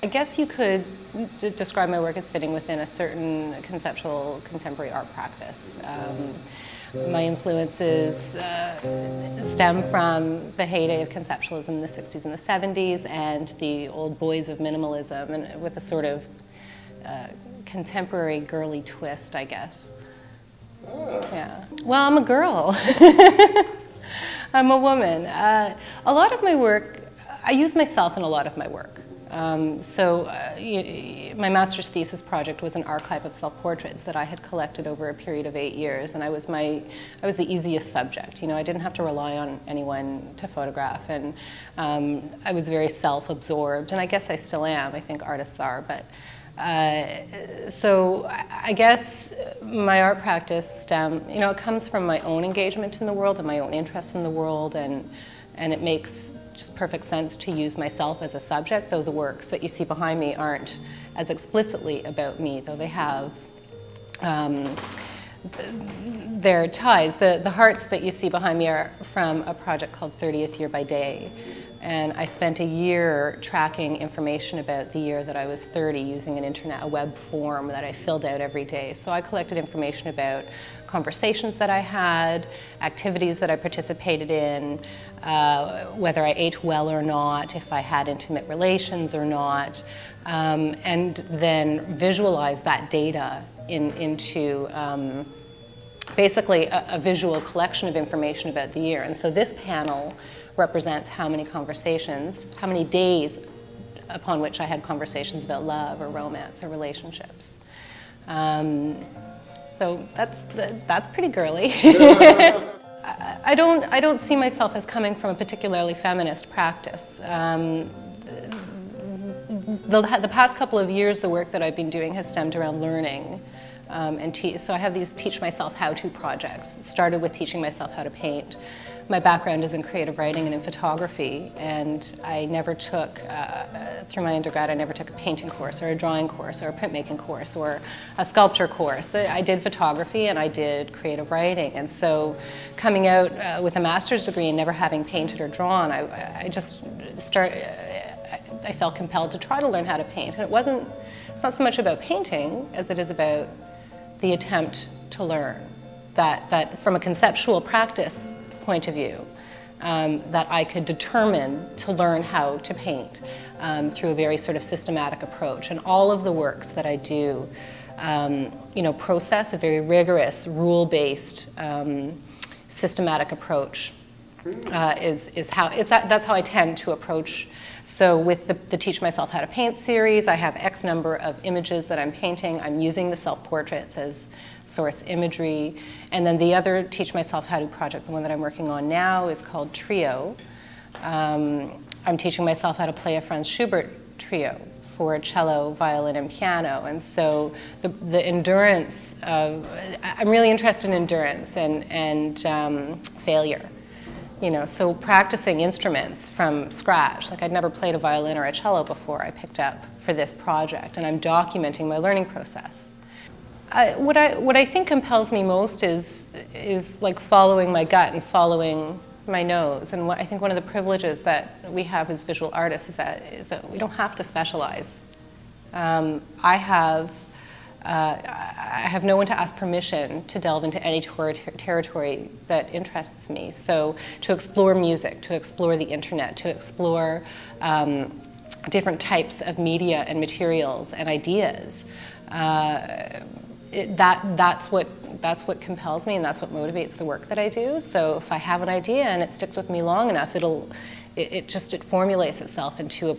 I guess you could describe my work as fitting within a certain conceptual contemporary art practice. My influences stem from the heyday of conceptualism in the 60s and the 70s and the old boys of minimalism, and with a sort of contemporary girly twist, I guess. Oh. Yeah. Well, I'm a girl. I'm a woman. A lot of my work, I use myself in a lot of my work. My master's thesis project was an archive of self-portraits that I had collected over a period of 8 years, and I was the easiest subject. You know, I didn't have to rely on anyone to photograph, and I was very self-absorbed, and I guess I still am. I think artists are, but so I guess my art practice, it comes from my own engagement in the world and my own interest in the world, and it makes just perfect sense to use myself as a subject, though the works that you see behind me aren't as explicitly about me, though they have their ties. The hearts that you see behind me are from a project called 30th Year by Day, and I spent a year tracking information about the year that I was 30 using a web form that I filled out every day. So I collected information about conversations that I had, activities that I participated in, whether I ate well or not, if I had intimate relations or not, and then visualize that data into basically a visual collection of information about the year. And so this panel represents how many conversations, how many days upon which I had conversations about love or romance or relationships. So that's pretty girly. I don't see myself as coming from a particularly feminist practice. The past couple of years, the work that I've been doing has stemmed around learning. So I have these teach myself how-to projects. It started with teaching myself how to paint. My background is in creative writing and in photography, and I never took, through my undergrad, I never took a painting course or a drawing course or a printmaking course or a sculpture course. I did photography and I did creative writing, and so coming out with a master's degree and never having painted or drawn, I felt compelled to try to learn how to paint, and it's not so much about painting as it is about the attempt to learn, that from a conceptual practice point of view, that I could determine to learn how to paint through a very sort of systematic approach. And all of the works that I do, process a very rigorous, rule-based, systematic approach. That's how I tend to approach. So with the Teach Myself How to Paint series, I have X number of images that I'm painting. I'm using the self-portraits as source imagery. And then the other Teach Myself How to project, the one that I'm working on now, is called Trio. I'm teaching myself how to play a Franz Schubert trio for cello, violin, and piano. And so the endurance of, I'm really interested in endurance and failure. So practicing instruments from scratch, like I'd never played a violin or a cello before I picked up for this project, and I'm documenting my learning process. What I think compels me most is like following my gut and following my nose. And I think one of the privileges that we have as visual artists is that we don't have to specialize. I have no one to ask permission to delve into any territory that interests me. So to explore music, to explore the internet, to explore different types of media and materials and ideas, that's what compels me, and that's what motivates the work that I do. So if I have an idea and it sticks with me long enough, it formulates itself into a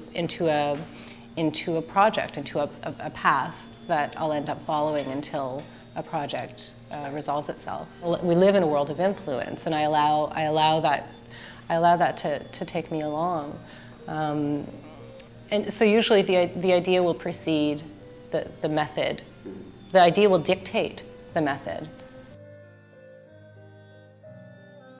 project, into a path that I'll end up following until a project resolves itself. We live in a world of influence, and I allow that to take me along. And so usually the idea will precede the method. The idea will dictate the method.